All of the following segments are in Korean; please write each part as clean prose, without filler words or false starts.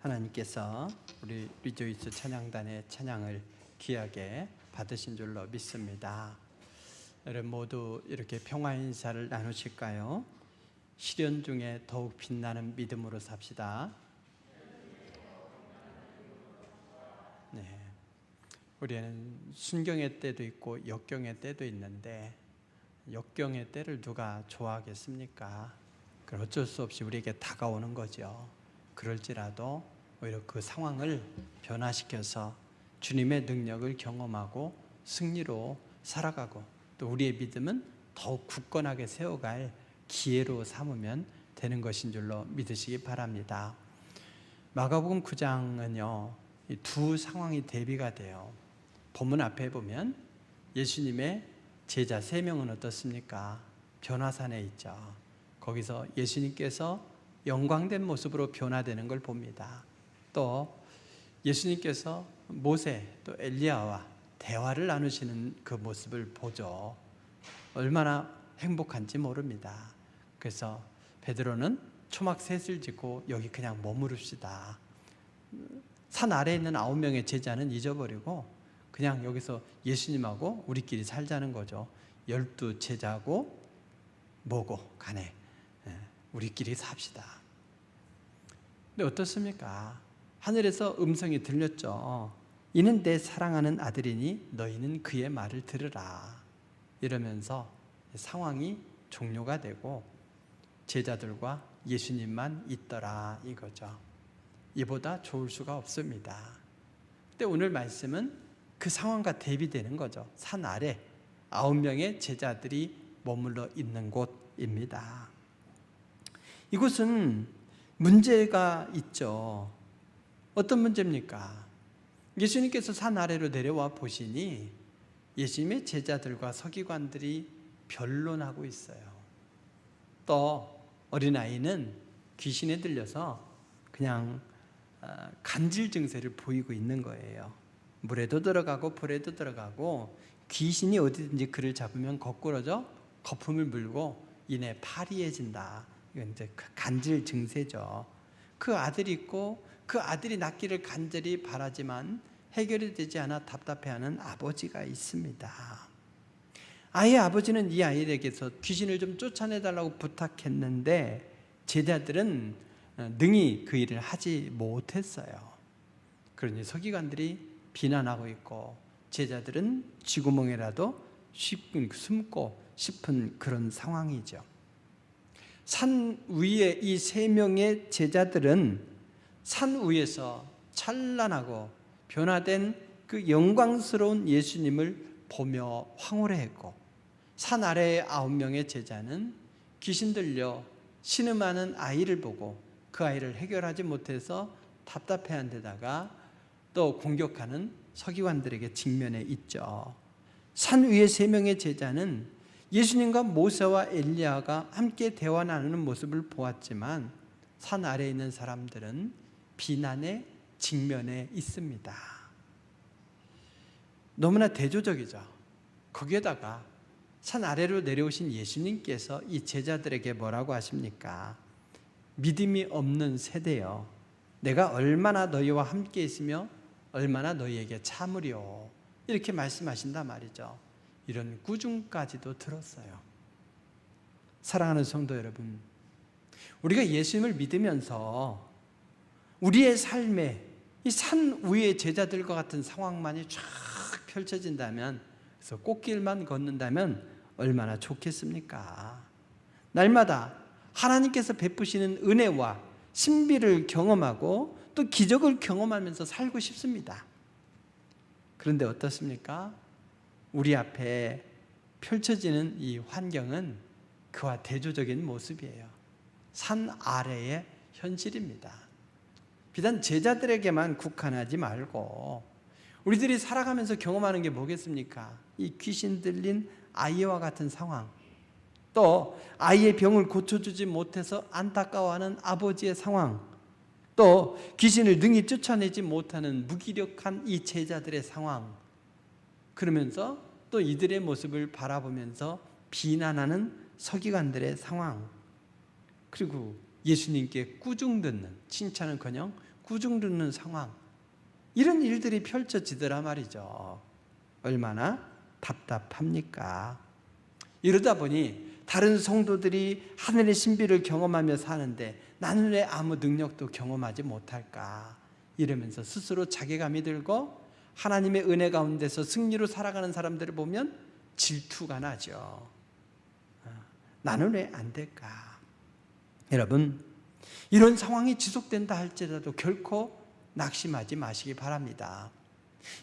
하나님께서 우리 리조이스 찬양단의 찬양을 귀하게 받으신 줄로 믿습니다. 여러분 모두 이렇게 평화 인사를 나누실까요? 시련 중에 더욱 빛나는 믿음으로 삽시다. 네, 우리는 순경의 때도 있고 역경의 때도 있는데 역경의 때를 누가 좋아하겠습니까? 그 어쩔 수 없이 우리에게 다가오는 거죠. 그럴지라도 오히려 그 상황을 변화시켜서 주님의 능력을 경험하고 승리로 살아가고 또 우리의 믿음은 더욱 굳건하게 세워갈 기회로 삼으면 되는 것인 줄로 믿으시기 바랍니다. 마가복음 9장은요, 이 두 상황이 대비가 돼요. 본문 앞에 보면 예수님의 제자 3명은 어떻습니까? 변화산에 있죠. 거기서 예수님께서 영광된 모습으로 변화되는 걸 봅니다. 또 예수님께서 모세 또 엘리야와 대화를 나누시는 그 모습을 보죠. 얼마나 행복한지 모릅니다. 그래서 베드로는 초막셋을 짓고 여기 그냥 머무릅시다. 산 아래에 있는 9명의 제자는 잊어버리고 그냥 여기서 예수님하고 우리끼리 살자는 거죠. 12 제자고 뭐고 간에 우리끼리 삽시다. 근데 어떻습니까? 하늘에서 음성이 들렸죠. 이는 내 사랑하는 아들이니 너희는 그의 말을 들으라. 이러면서 상황이 종료가 되고 제자들과 예수님만 있더라 이거죠. 이보다 좋을 수가 없습니다. 근데 오늘 말씀은 그 상황과 대비되는 거죠. 산 아래 9명의 제자들이 머물러 있는 곳입니다. 이곳은 문제가 있죠. 어떤 문제입니까? 예수님께서 산 아래로 내려와 보시니 예수님의 제자들과 서기관들이 변론하고 있어요. 또 어린아이는 귀신에 들려서 그냥 간질 증세를 보이고 있는 거예요. 물에도 들어가고 불에도 들어가고 귀신이 어디든지 그를 잡으면 거꾸러져 거품을 물고 이내 파리해진다. 이건 이제 간질 증세죠. 그 아들이 있고 그 아들이 낫기를 간절히 바라지만 해결이 되지 않아 답답해하는 아버지가 있습니다. 아이의 아버지는 이 아이에게서 귀신을 좀 쫓아내달라고 부탁했는데 제자들은 능히 그 일을 하지 못했어요. 그러니 서기관들이 비난하고 있고 제자들은 쥐구멍에라도 숨고 싶은 그런 상황이죠. 산 위에 이 3명의 제자들은 산 위에서 찬란하고 변화된 그 영광스러운 예수님을 보며 황홀해했고 산 아래의 9명의 제자는 귀신 들려 신음하는 아이를 보고 그 아이를 해결하지 못해서 답답해한 데다가 또 공격하는 서기관들에게 직면해 있죠. 산 위의 3명의 제자는 예수님과 모세와 엘리야가 함께 대화 나누는 모습을 보았지만 산 아래에 있는 사람들은 비난의 직면에 있습니다. 너무나 대조적이죠. 거기에다가 산 아래로 내려오신 예수님께서 이 제자들에게 뭐라고 하십니까? 믿음이 없는 세대여, 내가 얼마나 너희와 함께 있으며 얼마나 너희에게 참으려, 이렇게 말씀하신단 말이죠. 이런 꾸중까지도 들었어요. 사랑하는 성도 여러분, 우리가 예수님을 믿으면서 우리의 삶에 이 산 위의 제자들과 같은 상황만이 쫙 펼쳐진다면, 그래서 꽃길만 걷는다면 얼마나 좋겠습니까? 날마다 하나님께서 베푸시는 은혜와 신비를 경험하고 또 기적을 경험하면서 살고 싶습니다. 그런데 어떻습니까? 우리 앞에 펼쳐지는 이 환경은 그와 대조적인 모습이에요. 산 아래의 현실입니다. 비단 제자들에게만 국한하지 말고 우리들이 살아가면서 경험하는 게 뭐겠습니까? 이 귀신 들린 아이와 같은 상황, 또 아이의 병을 고쳐주지 못해서 안타까워하는 아버지의 상황, 또 귀신을 능히 쫓아내지 못하는 무기력한 이 제자들의 상황, 그러면서 또 이들의 모습을 바라보면서 비난하는 서기관들의 상황, 그리고 예수님께 꾸중 듣는, 칭찬은커녕 꾸중 듣는 상황, 이런 일들이 펼쳐지더라 말이죠. 얼마나 답답합니까? 이러다 보니 다른 성도들이 하늘의 신비를 경험하며 사는데 나는 왜 아무 능력도 경험하지 못할까? 이러면서 스스로 자괴감이 들고 하나님의 은혜 가운데서 승리로 살아가는 사람들을 보면 질투가 나죠. 나는 왜 안 될까? 여러분, 이런 상황이 지속된다 할지라도 결코 낙심하지 마시기 바랍니다.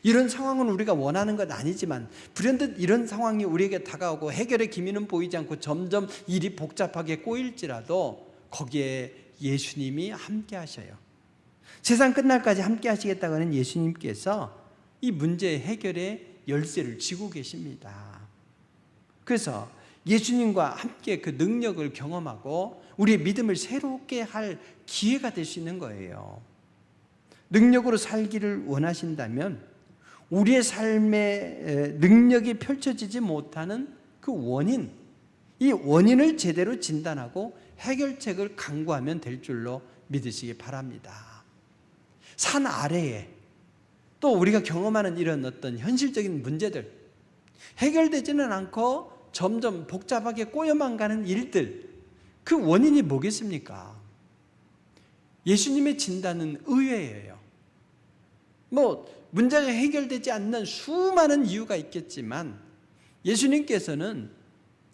이런 상황은 우리가 원하는 건 아니지만 불현듯 이런 상황이 우리에게 다가오고 해결의 기미는 보이지 않고 점점 일이 복잡하게 꼬일지라도 거기에 예수님이 함께 하셔요. 세상 끝날까지 함께 하시겠다고 하는 예수님께서 이 문제의 해결의 열쇠를 쥐고 계십니다. 그래서 예수님과 함께 그 능력을 경험하고 우리의 믿음을 새롭게 할 기회가 될 수 있는 거예요. 능력으로 살기를 원하신다면 우리의 삶에 능력이 펼쳐지지 못하는 그 원인, 이 원인을 제대로 진단하고 해결책을 강구하면 될 줄로 믿으시기 바랍니다. 산 아래에 또 우리가 경험하는 이런 어떤 현실적인 문제들, 해결되지는 않고 점점 복잡하게 꼬여만 가는 일들, 그 원인이 뭐겠습니까? 예수님의 진단은 의외예요. 문제가 해결되지 않는 수많은 이유가 있겠지만 예수님께서는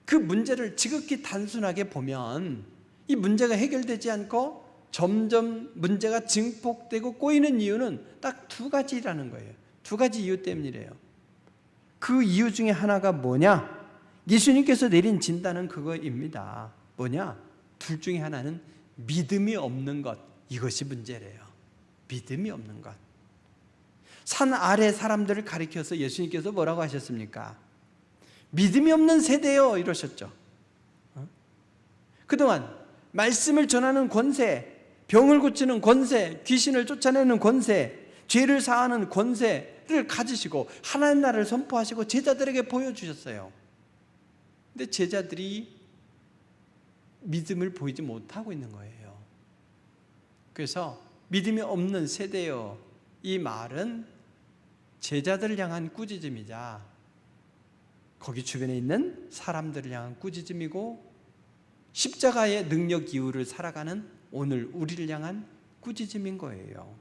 그 문제를 지극히 단순하게 보면 이 문제가 해결되지 않고 점점 문제가 증폭되고 꼬이는 이유는 딱 두 가지라는 거예요. 두 가지 이유 때문이래요. 그 이유 중에 하나가 뭐냐? 예수님께서 내린 진단은 그거입니다. 뭐냐? 둘 중에 하나는 믿음이 없는 것, 이것이 문제래요. 믿음이 없는 것. 산 아래 사람들을 가리켜서 예수님께서 뭐라고 하셨습니까? 믿음이 없는 세대요 이러셨죠. 그동안 말씀을 전하는 권세, 병을 고치는 권세, 귀신을 쫓아내는 권세, 죄를 사하는 권세를 가지시고 하나님 나라를 선포하시고 제자들에게 보여주셨어요. 근데 제자들이 믿음을 보이지 못하고 있는 거예요. 그래서 믿음이 없는 세대요, 이 말은 제자들을 향한 꾸짖음이자 거기 주변에 있는 사람들을 향한 꾸짖음이고 십자가의 능력 이후를 살아가는 오늘 우리를 향한 꾸짖음인 거예요.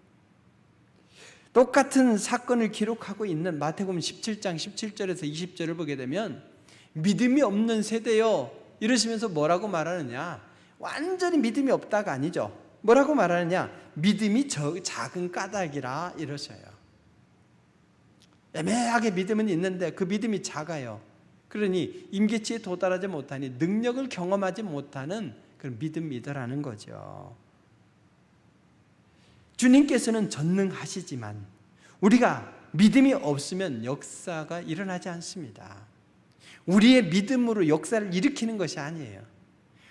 똑같은 사건을 기록하고 있는 마태복음 17장 17절에서 20절을 보게 되면 믿음이 없는 세대요 이러시면서 뭐라고 말하느냐? 완전히 믿음이 없다가 아니죠. 뭐라고 말하느냐? 믿음이 작은 까닭이라 이러셔요. 애매하게 믿음은 있는데 그 믿음이 작아요. 그러니 임계치에 도달하지 못하니 능력을 경험하지 못하는 그런 믿음이더라는 거죠. 주님께서는 전능하시지만 우리가 믿음이 없으면 역사가 일어나지 않습니다. 우리의 믿음으로 역사를 일으키는 것이 아니에요.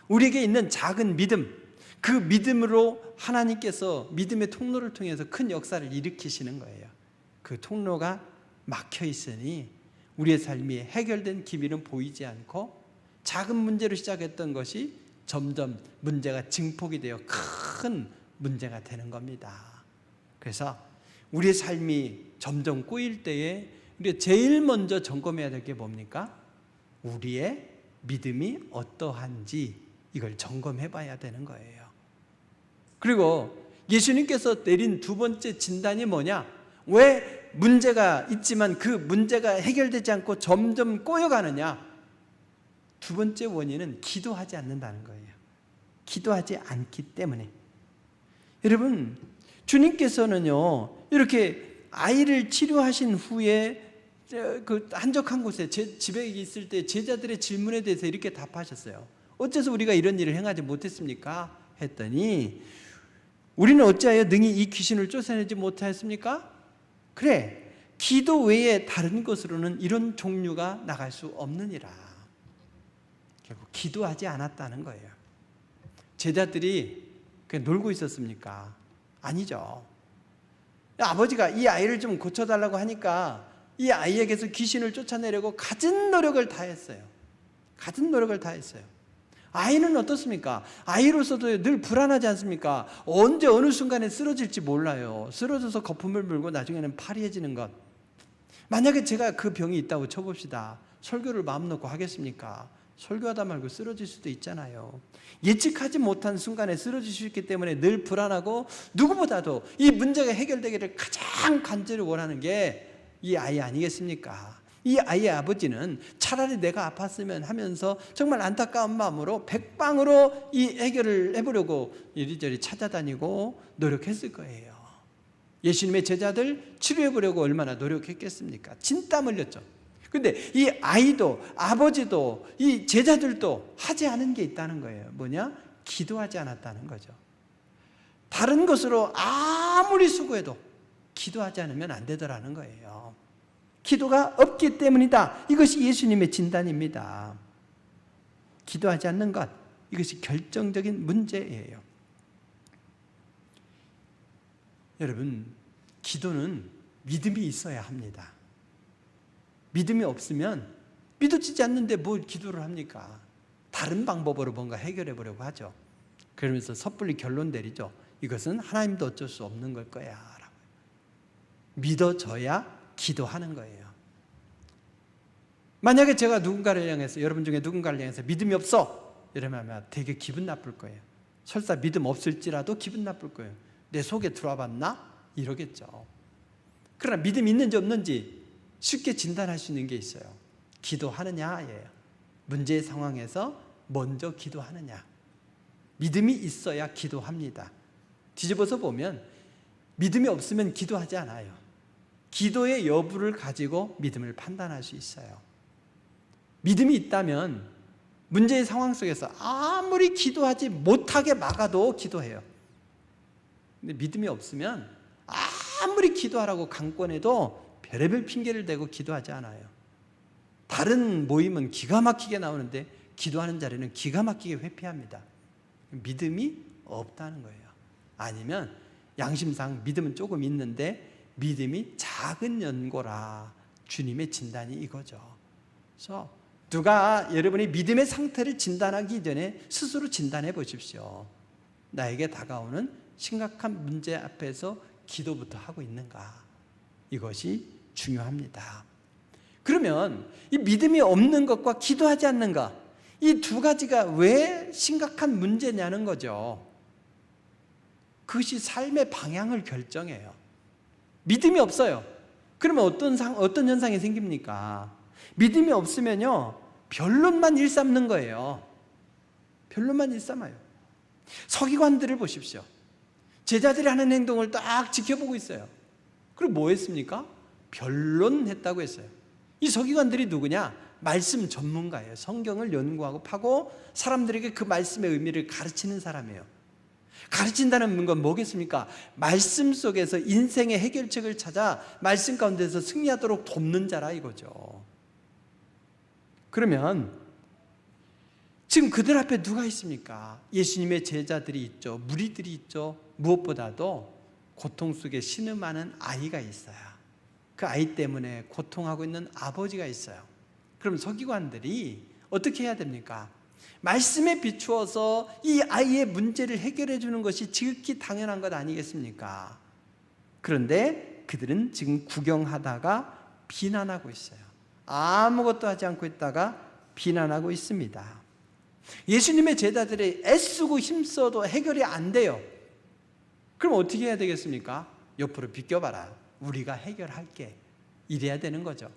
우리에게 있는 작은 믿음, 그 믿음으로 하나님께서 믿음의 통로를 통해서 큰 역사를 일으키시는 거예요. 그 통로가 막혀 있으니 우리의 삶이 해결된 기미는 보이지 않고 작은 문제로 시작했던 것이 점점 문제가 증폭이 되어 큰 문제가 되는 겁니다. 그래서 우리의 삶이 점점 꼬일 때에 우리가 제일 먼저 점검해야 될 게 뭡니까? 우리의 믿음이 어떠한지 이걸 점검해 봐야 되는 거예요. 그리고 예수님께서 내린 두 번째 진단이 뭐냐? 왜 문제가 있지만 그 문제가 해결되지 않고 점점 꼬여가느냐? 두 번째 원인은 기도하지 않는다는 거예요. 기도하지 않기 때문에. 여러분, 주님께서는요 이렇게 아이를 치료하신 후에 그 한적한 곳에 집에 있을 때 제자들의 질문에 대해서 이렇게 답하셨어요. 어째서 우리가 이런 일을 행하지 못했습니까? 했더니 우리는 어찌하여 능히 이 귀신을 쫓아내지 못하였습니까? 그래, 기도 외에 다른 것으로는 이런 종류가 나갈 수 없느니라. 결국 기도하지 않았다는 거예요. 제자들이 그냥 놀고 있었습니까? 아니죠. 아버지가 이 아이를 좀 고쳐달라고 하니까 이 아이에게서 귀신을 쫓아내려고 갖은 노력을 다했어요. 갖은 노력을 다했어요. 아이는 어떻습니까? 아이로서도 늘 불안하지 않습니까? 언제 어느 순간에 쓰러질지 몰라요. 쓰러져서 거품을 물고 나중에는 파리해지는 것. 만약에 제가 그 병이 있다고 쳐봅시다. 설교를 마음 놓고 하겠습니까? 설교하다 말고 쓰러질 수도 있잖아요. 예측하지 못한 순간에 쓰러질 수 있기 때문에 늘 불안하고, 누구보다도 이 문제가 해결되기를 가장 간절히 원하는 게 이 아이 아니겠습니까? 이 아이의 아버지는 차라리 내가 아팠으면 하면서 정말 안타까운 마음으로 백방으로 이 해결을 해보려고 이리저리 찾아다니고 노력했을 거예요. 예수님의 제자들 치료해보려고 얼마나 노력했겠습니까? 진땀 흘렸죠. 근데 이 아이도 아버지도 이 제자들도 하지 않은 게 있다는 거예요. 뭐냐? 기도하지 않았다는 거죠. 다른 것으로 아무리 수고해도 기도하지 않으면 안 되더라는 거예요. 기도가 없기 때문이다. 이것이 예수님의 진단입니다. 기도하지 않는 것, 이것이 결정적인 문제예요. 여러분, 기도는 믿음이 있어야 합니다. 믿음이 없으면 믿어지지 않는데 뭘 기도를 합니까? 다른 방법으로 뭔가 해결해 보려고 하죠. 그러면서 섣불리 결론 내리죠. 이것은 하나님도 어쩔 수 없는 걸 거야 라고. 믿어져야 기도하는 거예요. 만약에 제가 누군가를 향해서, 여러분 중에 누군가를 향해서 믿음이 없어 이러면 아마 되게 기분 나쁠 거예요. 설사 믿음 없을지라도 기분 나쁠 거예요. 내 속에 들어와 봤나? 이러겠죠. 그러나 믿음이 있는지 없는지 쉽게 진단할 수 있는 게 있어요. 기도하느냐예요. 문제의 상황에서 먼저 기도하느냐. 믿음이 있어야 기도합니다. 뒤집어서 보면 믿음이 없으면 기도하지 않아요. 기도의 여부를 가지고 믿음을 판단할 수 있어요. 믿음이 있다면 문제의 상황 속에서 아무리 기도하지 못하게 막아도 기도해요. 근데 믿음이 없으면 아무리 기도하라고 강권해도 별의별 핑계를 대고 기도하지 않아요. 다른 모임은 기가 막히게 나오는데 기도하는 자리는 기가 막히게 회피합니다. 믿음이 없다는 거예요. 아니면 양심상 믿음은 조금 있는데 믿음이 작은 연고라. 주님의 진단이 이거죠. 그래서 누가 여러분이 믿음의 상태를 진단하기 전에 스스로 진단해 보십시오. 나에게 다가오는 심각한 문제 앞에서 기도부터 하고 있는가? 이것이 중요합니다. 그러면 이 믿음이 없는 것과 기도하지 않는 것, 이 두 가지가 왜 심각한 문제냐는 거죠. 그것이 삶의 방향을 결정해요. 믿음이 없어요. 그러면 어떤 현상이 생깁니까? 믿음이 없으면요, 변론만 일삼는 거예요. 변론만 일삼아요. 서기관들을 보십시오. 제자들이 하는 행동을 딱 지켜보고 있어요. 그리고 뭐 했습니까? 변론했다고 했어요. 이 서기관들이 누구냐? 말씀 전문가예요. 성경을 연구하고 파고 사람들에게 그 말씀의 의미를 가르치는 사람이에요. 가르친다는 건 뭐겠습니까? 말씀 속에서 인생의 해결책을 찾아 말씀 가운데서 승리하도록 돕는 자라 이거죠. 그러면 지금 그들 앞에 누가 있습니까? 예수님의 제자들이 있죠. 무리들이 있죠. 무엇보다도 고통 속에 신음하는 아이가 있어요. 그 아이 때문에 고통하고 있는 아버지가 있어요. 그럼 서기관들이 어떻게 해야 됩니까? 말씀에 비추어서 이 아이의 문제를 해결해 주는 것이 지극히 당연한 것 아니겠습니까? 그런데 그들은 지금 구경하다가 비난하고 있어요. 아무것도 하지 않고 있다가 비난하고 있습니다. 예수님의 제자들이 애쓰고 힘써도 해결이 안 돼요. 그럼 어떻게 해야 되겠습니까? 옆으로 비껴봐라. 우리가 해결할게. 이래야 되는 거죠.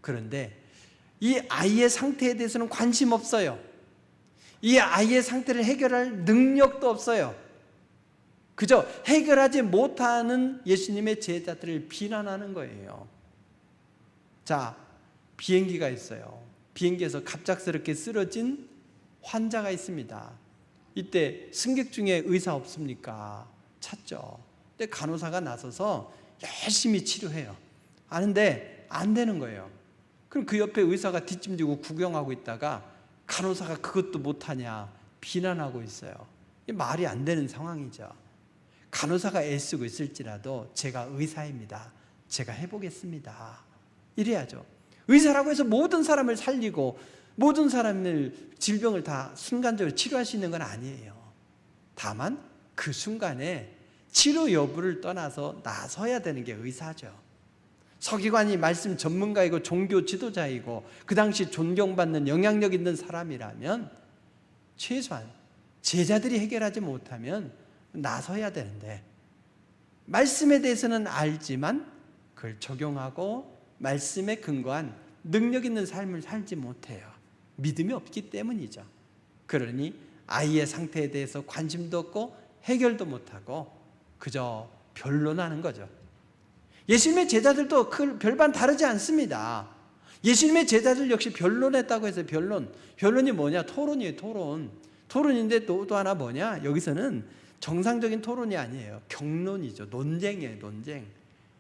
그런데 이 아이의 상태에 대해서는 관심 없어요. 이 아이의 상태를 해결할 능력도 없어요. 그저 해결하지 못하는 예수님의 제자들을 비난하는 거예요. 자, 비행기가 있어요. 비행기에서 갑작스럽게 쓰러진 환자가 있습니다. 이때 승객 중에 의사 없습니까? 찾죠. 근데 간호사가 나서서 열심히 치료해요. 하는데 안 되는 거예요. 그럼 그 옆에 의사가 뒷짐지고 구경하고 있다가 간호사가 그것도 못하냐 비난하고 있어요. 말이 안 되는 상황이죠. 간호사가 애쓰고 있을지라도 제가 의사입니다. 제가 해보겠습니다. 이래야죠. 의사라고 해서 모든 사람을 살리고 모든 사람을 질병을 다 순간적으로 치료할 수 있는 건 아니에요. 다만 그 순간에 치료 여부를 떠나서 나서야 되는 게 의사죠. 서기관이 말씀 전문가이고 종교 지도자이고 그 당시 존경받는 영향력 있는 사람이라면 최소한 제자들이 해결하지 못하면 나서야 되는데, 말씀에 대해서는 알지만 그걸 적용하고 말씀에 근거한 능력 있는 삶을 살지 못해요. 믿음이 없기 때문이죠. 그러니 아이의 상태에 대해서 관심도 없고 해결도 못하고 그저 변론하는 거죠. 예수님의 제자들도 별반 다르지 않습니다. 예수님의 제자들 역시 변론했다고 해서 변론이 뭐냐? 토론이에요. 토론인데 또 하나 뭐냐? 여기서는 정상적인 토론이 아니에요. 경론이죠. 논쟁이에요. 논쟁.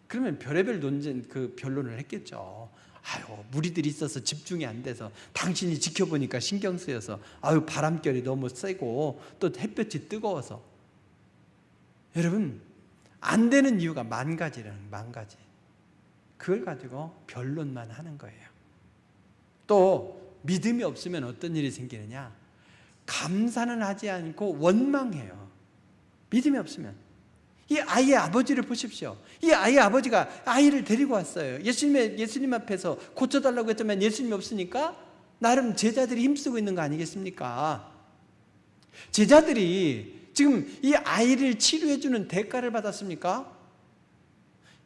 그러면 별의별 논쟁, 변론을 했겠죠. 무리들이 있어서 집중이 안 돼서 당신이 지켜보니까 신경 쓰여서 바람결이 너무 세고 또 햇볕이 뜨거워서. 여러분, 안 되는 이유가 만 가지. 그걸 가지고 변론만 하는 거예요. 또 믿음이 없으면 어떤 일이 생기느냐? 감사는 하지 않고 원망해요. 믿음이 없으면. 이 아이의 아버지를 보십시오. 이 아이의 아버지가 아이를 데리고 왔어요. 예수님 앞에서 고쳐달라고 했지만 예수님이 없으니까 나름 제자들이 힘쓰고 있는 거 아니겠습니까? 제자들이 지금 이 아이를 치료해주는 대가를 받았습니까?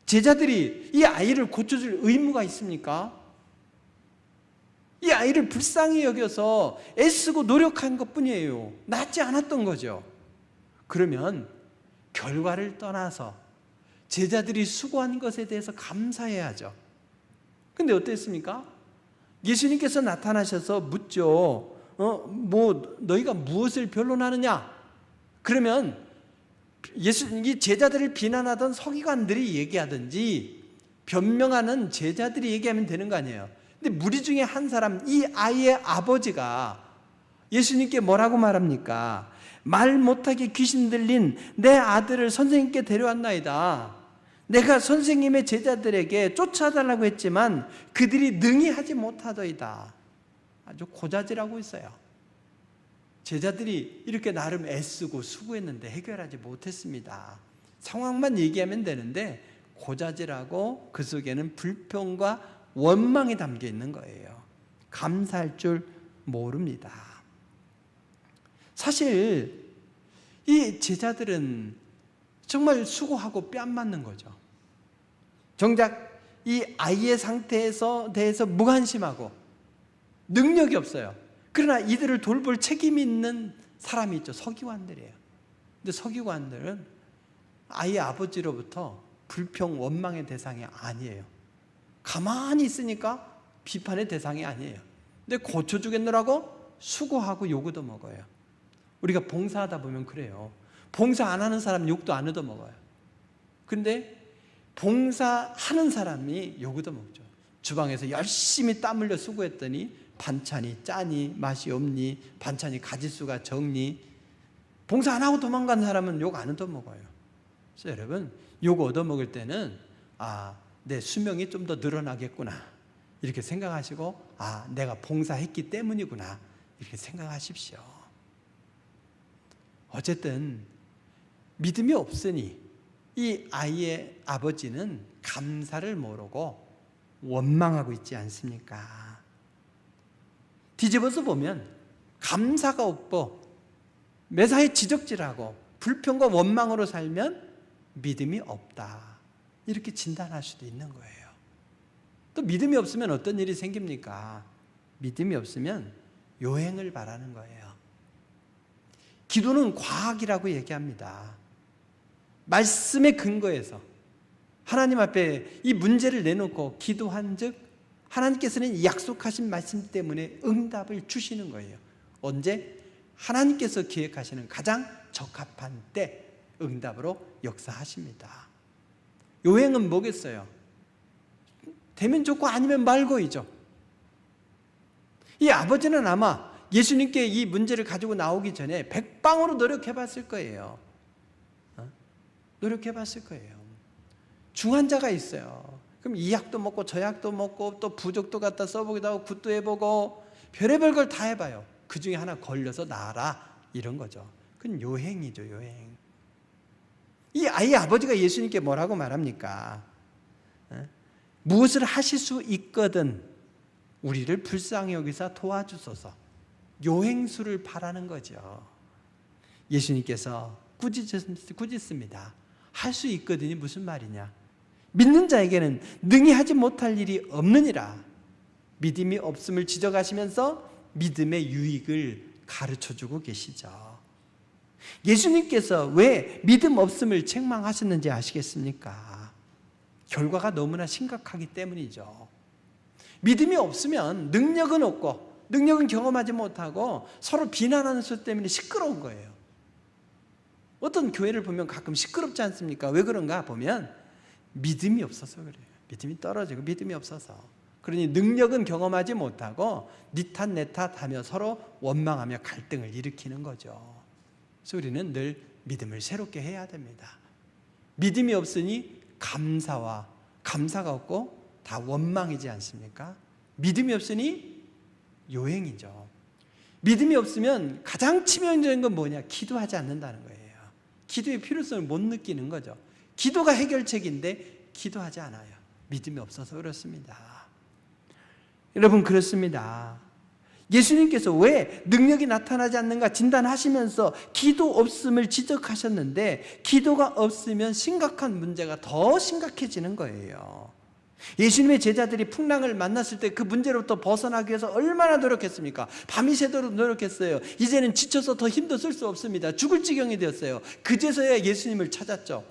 제자들이 이 아이를 고쳐줄 의무가 있습니까? 이 아이를 불쌍히 여겨서 애쓰고 노력한 것뿐이에요. 낫지 않았던 거죠. 그러면 결과를 떠나서 제자들이 수고한 것에 대해서 감사해야죠. 근데 어땠습니까? 예수님께서 나타나셔서 묻죠. 너희가 무엇을 변론하느냐? 그러면 이 제자들을 비난하던 서기관들이 얘기하든지 변명하는 제자들이 얘기하면 되는 거 아니에요. 근데 무리 중에 한 사람, 이 아이의 아버지가 예수님께 뭐라고 말합니까? 말 못하게 귀신 들린 내 아들을 선생님께 데려왔나이다. 내가 선생님의 제자들에게 쫓아달라고 했지만 그들이 능히 하지 못하더이다. 아주 고자질하고 있어요. 제자들이 이렇게 나름 애쓰고 수고했는데 해결하지 못했습니다. 상황만 얘기하면 되는데 고자질하고 그 속에는 불평과 원망이 담겨 있는 거예요. 감사할 줄 모릅니다. 사실 이 제자들은 정말 수고하고 뺨 맞는 거죠. 정작 이 아이의 상태에서 대해서 무관심하고 능력이 없어요. 그러나 이들을 돌볼 책임이 있는 사람이 있죠. 서기관들이에요. 근데 서기관들은 아이의 아버지로부터 불평, 원망의 대상이 아니에요. 가만히 있으니까 비판의 대상이 아니에요. 근데 고쳐주겠느라고 수고하고 욕도 먹어요. 우리가 봉사하다 보면 그래요. 봉사 안 하는 사람 욕도 안 얻어먹어요. 근데 봉사하는 사람이 욕 얻어먹죠. 주방에서 열심히 땀 흘려 수고했더니 반찬이 짜니 맛이 없니, 반찬이 가짓수가 적니. 봉사 안 하고 도망간 사람은 욕 안 얻어먹어요. 그래서 여러분, 욕 얻어먹을 때는 내 수명이 좀 더 늘어나겠구나 이렇게 생각하시고 내가 봉사했기 때문이구나 이렇게 생각하십시오. 어쨌든 믿음이 없으니 이 아이의 아버지는 감사를 모르고 원망하고 있지 않습니까? 뒤집어서 보면 감사가 없고 매사에 지적질하고 불평과 원망으로 살면 믿음이 없다 이렇게 진단할 수도 있는 거예요. 또 믿음이 없으면 어떤 일이 생깁니까? 믿음이 없으면 요행을 바라는 거예요. 기도는 과학이라고 얘기합니다. 말씀에 근거해서 하나님 앞에 이 문제를 내놓고 기도한 즉 하나님께서는 약속하신 말씀 때문에 응답을 주시는 거예요. 언제? 하나님께서 기획하시는 가장 적합한 때 응답으로 역사하십니다. 요행은 뭐겠어요? 되면 좋고 아니면 말고이죠. 이 아버지는 아마 예수님께 이 문제를 가지고 나오기 전에 백방으로 노력해봤을 거예요. 노력해봤을 거예요. 중환자가 있어요. 그럼 이 약도 먹고 저 약도 먹고 또 부적도 갖다 써보기도 하고 굿도 해보고 별의별 걸 다 해봐요. 그 중에 하나 걸려서 나아라 이런 거죠. 그건 요행이죠, 요행. 이 아이의 아버지가 예수님께 뭐라고 말합니까? 무엇을 하실 수 있거든 우리를 불쌍히 여기사 도와주소서. 요행수를 바라는 거죠. 예수님께서 꾸짖습니다. 할 수 있거든이 무슨 말이냐? 믿는 자에게는 능히 하지 못할 일이 없느니라. 믿음이 없음을 지적하시면서 믿음의 유익을 가르쳐주고 계시죠. 예수님께서 왜 믿음 없음을 책망하셨는지 아시겠습니까? 결과가 너무나 심각하기 때문이죠. 믿음이 없으면 능력은 없고 능력은 경험하지 못하고 서로 비난하는 수 때문에 시끄러운 거예요. 어떤 교회를 보면 가끔 시끄럽지 않습니까? 왜 그런가 보면 믿음이 없어서 그래요. 믿음이 떨어지고 믿음이 없어서. 그러니 능력은 경험하지 못하고 네 탓 내 탓 하며 서로 원망하며 갈등을 일으키는 거죠. 그래서 우리는 늘 믿음을 새롭게 해야 됩니다. 믿음이 없으니 감사가 없고 다 원망이지 않습니까? 믿음이 없으니 요행이죠. 믿음이 없으면 가장 치명적인 건 뭐냐? 기도하지 않는다는 거예요. 기도의 필요성을 못 느끼는 거죠. 기도가 해결책인데 기도하지 않아요. 믿음이 없어서 그렇습니다. 여러분, 그렇습니다. 예수님께서 왜 능력이 나타나지 않는가 진단하시면서 기도 없음을 지적하셨는데 기도가 없으면 심각한 문제가 더 심각해지는 거예요. 예수님의 제자들이 풍랑을 만났을 때 그 문제로부터 벗어나기 위해서 얼마나 노력했습니까? 밤이 새도록 노력했어요. 이제는 지쳐서 더 힘도 쓸 수 없습니다. 죽을 지경이 되었어요. 그제서야 예수님을 찾았죠.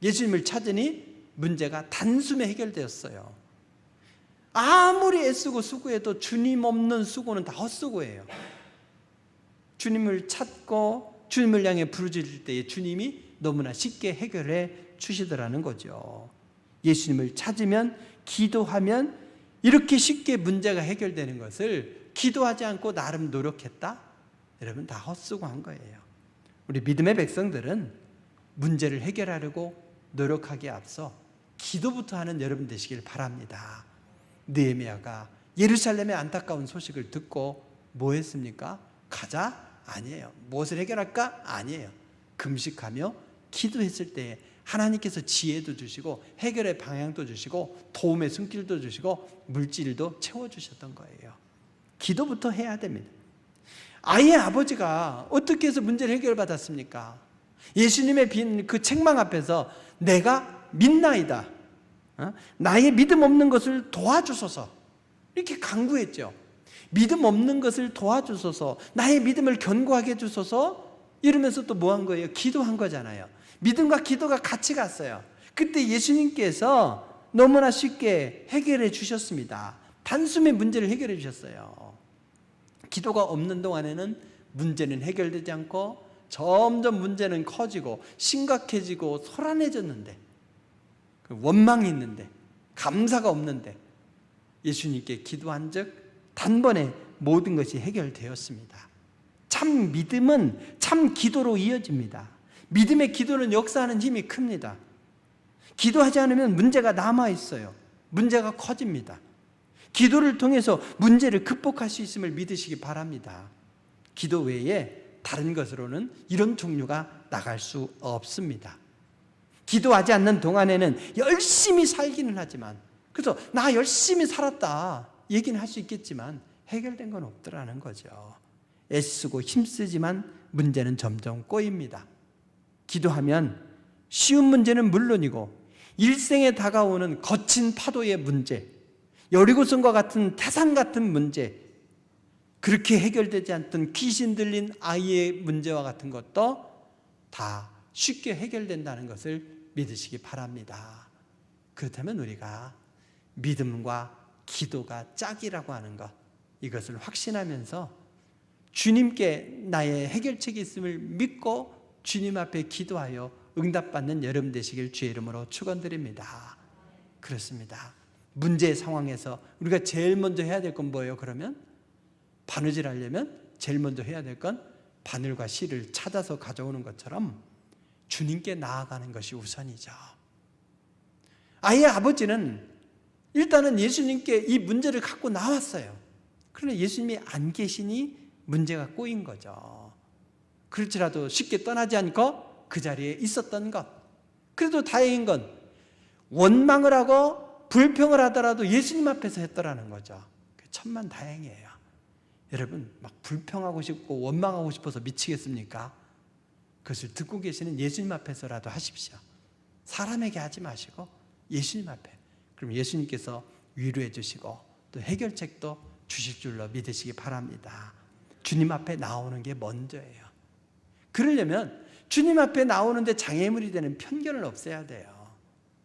예수님을 찾으니 문제가 단숨에 해결되었어요. 아무리 애쓰고 수고해도 주님 없는 수고는 다 헛수고예요. 주님을 찾고 주님을 향해 부르짖을 때에 주님이 너무나 쉽게 해결해 주시더라는 거죠. 예수님을 찾으면 기도하면 이렇게 쉽게 문제가 해결되는 것을 기도하지 않고 나름 노력했다? 여러분, 다 헛수고한 거예요. 우리 믿음의 백성들은 문제를 해결하려고 노력하기에 앞서 기도부터 하는 여러분 되시길 바랍니다. 느헤미야가 예루살렘의 안타까운 소식을 듣고 뭐 했습니까? 가자? 아니에요. 무엇을 해결할까? 아니에요. 금식하며 기도했을 때 하나님께서 지혜도 주시고 해결의 방향도 주시고 도움의 손길도 주시고 물질도 채워주셨던 거예요. 기도부터 해야 됩니다. 아이의 아버지가 어떻게 해서 문제를 해결받았습니까? 예수님의 빈 그 책망 앞에서 내가 믿나이다, 나의 믿음 없는 것을 도와주소서, 이렇게 간구했죠. 믿음 없는 것을 도와주소서, 나의 믿음을 견고하게 해주소서, 이러면서 또 뭐 한 거예요? 기도한 거잖아요. 믿음과 기도가 같이 갔어요. 그때 예수님께서 너무나 쉽게 해결해 주셨습니다. 단숨에 문제를 해결해 주셨어요. 기도가 없는 동안에는 문제는 해결되지 않고 점점 문제는 커지고 심각해지고 소란해졌는데, 원망이 있는데 감사가 없는데 예수님께 기도한 즉 단번에 모든 것이 해결되었습니다. 참 믿음은 참 기도로 이어집니다. 믿음의 기도는 역사하는 힘이 큽니다. 기도하지 않으면 문제가 남아있어요. 문제가 커집니다. 기도를 통해서 문제를 극복할 수 있음을 믿으시기 바랍니다. 기도 외에 다른 것으로는 이런 종류가 나갈 수 없습니다. 기도하지 않는 동안에는 열심히 살기는 하지만, 그래서 나 열심히 살았다 얘기는 할 수 있겠지만 해결된 건 없더라는 거죠. 애쓰고 힘쓰지만 문제는 점점 꼬입니다. 기도하면 쉬운 문제는 물론이고 일생에 다가오는 거친 파도의 문제, 여리고성과 같은 태산 같은 문제, 그렇게 해결되지 않던 귀신 들린 아이의 문제와 같은 것도 다 쉽게 해결된다는 것을 믿으시기 바랍니다. 그렇다면 우리가 믿음과 기도가 짝이라고 하는 것, 이것을 확신하면서 주님께 나의 해결책이 있음을 믿고 주님 앞에 기도하여 응답받는 여러분 되시길 주의 이름으로 축원드립니다. 그렇습니다. 문제의 상황에서 우리가 제일 먼저 해야 될 건 뭐예요? 그러면 바느질 하려면 제일 먼저 해야 될 건 바늘과 실을 찾아서 가져오는 것처럼 주님께 나아가는 것이 우선이죠. 아이의 아버지는 일단은 예수님께 이 문제를 갖고 나왔어요. 그러나 예수님이 안 계시니 문제가 꼬인 거죠. 그렇지라도 쉽게 떠나지 않고 그 자리에 있었던 것. 그래도 다행인 건 원망을 하고 불평을 하더라도 예수님 앞에서 했더라는 거죠. 천만 다행이에요. 여러분 막 불평하고 싶고 원망하고 싶어서 미치겠습니까? 그것을 듣고 계시는 예수님 앞에서라도 하십시오. 사람에게 하지 마시고 예수님 앞에. 그럼 예수님께서 위로해 주시고 또 해결책도 주실 줄로 믿으시기 바랍니다. 주님 앞에 나오는 게 먼저예요. 그러려면 주님 앞에 나오는데 장애물이 되는 편견을 없애야 돼요.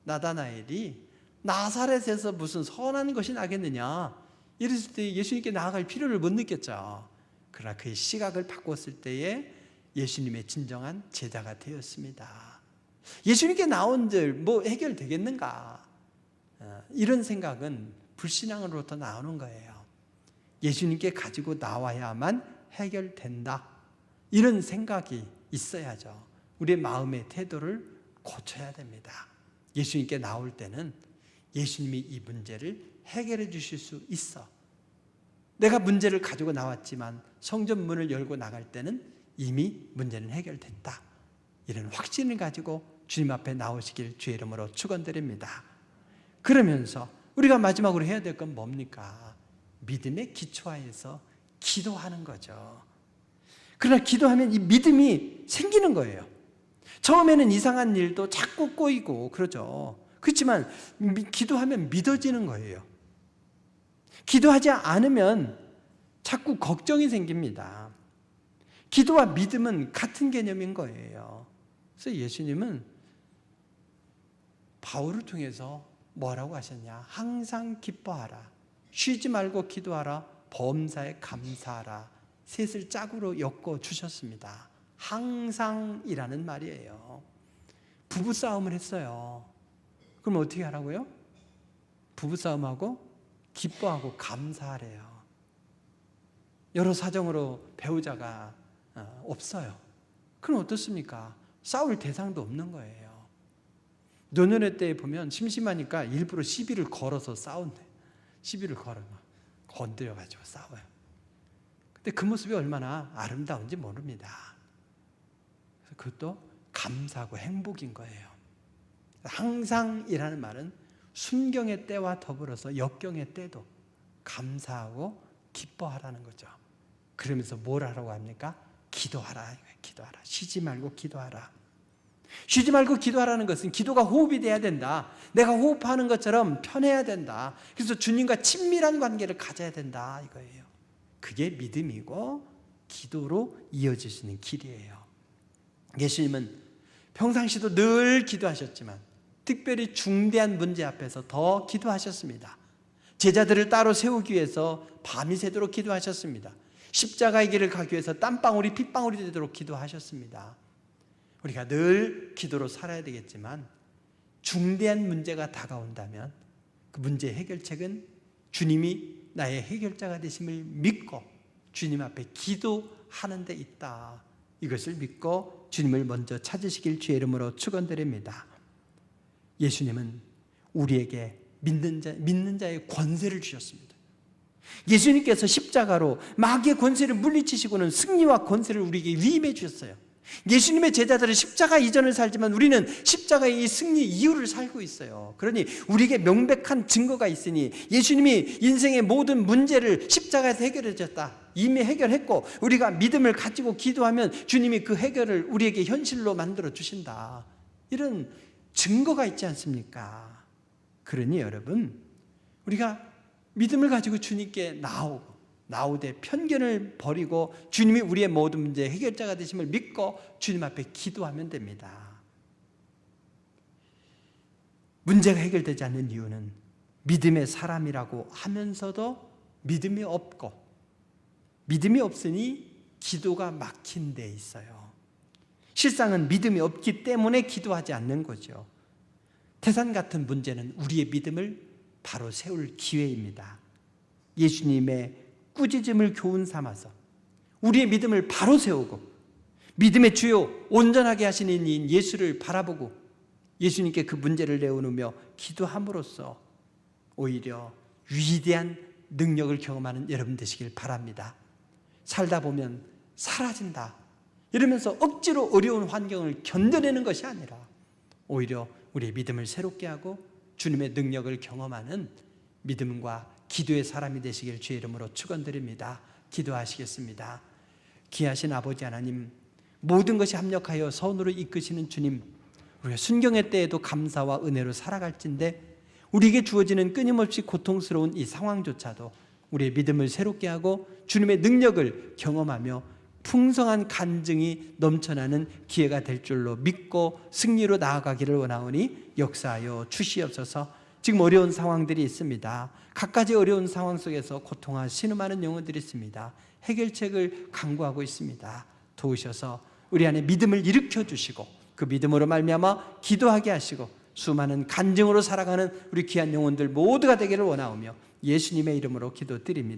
나다나엘이 나사렛에서 무슨 선한 것이 나겠느냐 이랬을 때 예수님께 나아갈 필요를 못 느꼈죠. 그러나 그의 시각을 바꿨을 때에 예수님의 진정한 제자가 되었습니다. 예수님께 나온들 뭐 해결되겠는가? 이런 생각은 불신앙으로부터 나오는 거예요. 예수님께 가지고 나와야만 해결된다. 이런 생각이 있어야죠. 우리의 마음의 태도를 고쳐야 됩니다. 예수님께 나올 때는 예수님이 이 문제를 해결해 주실 수 있어. 내가 문제를 가지고 나왔지만 성전 문을 열고 나갈 때는 이미 문제는 해결됐다. 이런 확신을 가지고 주님 앞에 나오시길 주의 이름으로 축원드립니다. 그러면서 우리가 마지막으로 해야 될 건 뭡니까? 믿음의 기초하에서 기도하는 거죠. 그러나 기도하면 이 믿음이 생기는 거예요. 처음에는 이상한 일도 자꾸 꼬이고 그러죠. 그렇지만 기도하면 믿어지는 거예요. 기도하지 않으면 자꾸 걱정이 생깁니다. 기도와 믿음은 같은 개념인 거예요. 그래서 예수님은 바울을 통해서 뭐라고 하셨냐? 항상 기뻐하라. 쉬지 말고 기도하라. 범사에 감사하라. 셋을 짝으로 엮어 주셨습니다. 항상이라는 말이에요. 부부싸움을 했어요. 그럼 어떻게 하라고요? 부부싸움하고 기뻐하고 감사하래요. 여러 사정으로 배우자가 없어요. 그럼 어떻습니까? 싸울 대상도 없는 거예요. 노년의 때에 보면 심심하니까 일부러 시비를 걸어서 싸운대. 시비를 걸어 건드려가지고 싸워요. 근데 그 모습이 얼마나 아름다운지 모릅니다. 그래서 그것도 감사하고 행복인 거예요. 항상이라는 말은 순경의 때와 더불어서 역경의 때도 감사하고 기뻐하라는 거죠. 그러면서 뭘 하라고 합니까? 기도하라. 기도하라. 쉬지 말고 기도하라. 쉬지 말고 기도하라는 것은 기도가 호흡이 돼야 된다. 내가 호흡하는 것처럼 편해야 된다. 그래서 주님과 친밀한 관계를 가져야 된다 이거예요. 그게 믿음이고 기도로 이어질 수 있는 길이에요. 예수님은 평상시도 늘 기도하셨지만 특별히 중대한 문제 앞에서 더 기도하셨습니다. 제자들을 따로 세우기 위해서 밤이 새도록 기도하셨습니다. 십자가의 길을 가기 위해서 땀방울이 핏방울이 되도록 기도하셨습니다. 우리가 늘 기도로 살아야 되겠지만 중대한 문제가 다가온다면 그 문제의 해결책은 주님이 나의 해결자가 되심을 믿고 주님 앞에 기도하는 데 있다. 이것을 믿고 주님을 먼저 찾으시길 주의 이름으로 축원드립니다. 예수님은 우리에게 믿는 자의 권세를 주셨습니다. 예수님께서 십자가로 마귀의 권세를 물리치시고는 승리와 권세를 우리에게 위임해 주셨어요. 예수님의 제자들은 십자가 이전을 살지만 우리는 십자가의 이 승리 이후를 살고 있어요. 그러니 우리에게 명백한 증거가 있으니 예수님이 인생의 모든 문제를 십자가에서 해결해 줬다. 이미 해결했고 우리가 믿음을 가지고 기도하면 주님이 그 해결을 우리에게 현실로 만들어 주신다. 이런 증거가 있지 않습니까? 그러니 여러분 우리가 믿음을 가지고 주님께 나오되 편견을 버리고 주님이 우리의 모든 문제의 해결자가 되심을 믿고 주님 앞에 기도하면 됩니다. 문제가 해결되지 않는 이유는 믿음의 사람이라고 하면서도 믿음이 없고 믿음이 없으니 기도가 막힌 데 있어요. 실상은 믿음이 없기 때문에 기도하지 않는 거죠. 태산 같은 문제는 우리의 믿음을 바로 세울 기회입니다. 예수님의 꾸짖음을 교훈 삼아서 우리의 믿음을 바로 세우고 믿음의 주요 온전하게 하시는 이인 예수를 바라보고 예수님께 그 문제를 내어놓으며 기도함으로써 오히려 위대한 능력을 경험하는 여러분 되시길 바랍니다. 살다 보면 사라진다 이러면서 억지로 어려운 환경을 견뎌내는 것이 아니라 오히려 우리의 믿음을 새롭게 하고 주님의 능력을 경험하는 믿음과 기도의 사람이 되시길 주의 이름으로 축원드립니다. 기도하시겠습니다. 귀하신 아버지 하나님, 모든 것이 합력하여 선으로 이끄시는 주님, 우리가 순경의 때에도 감사와 은혜로 살아갈진데 우리에게 주어지는 끊임없이 고통스러운 이 상황조차도 우리의 믿음을 새롭게 하고 주님의 능력을 경험하며 풍성한 간증이 넘쳐나는 기회가 될 줄로 믿고 승리로 나아가기를 원하오니 역사하여 주시옵소서. 지금 어려운 상황들이 있습니다. 갖가지 어려운 상황 속에서 고통과 신음하는 영혼들이 있습니다. 해결책을 강구하고 있습니다. 도우셔서 우리 안에 믿음을 일으켜 주시고 그 믿음으로 말미암아 기도하게 하시고 수많은 간증으로 살아가는 우리 귀한 영혼들 모두가 되기를 원하오며 예수님의 이름으로 기도드립니다.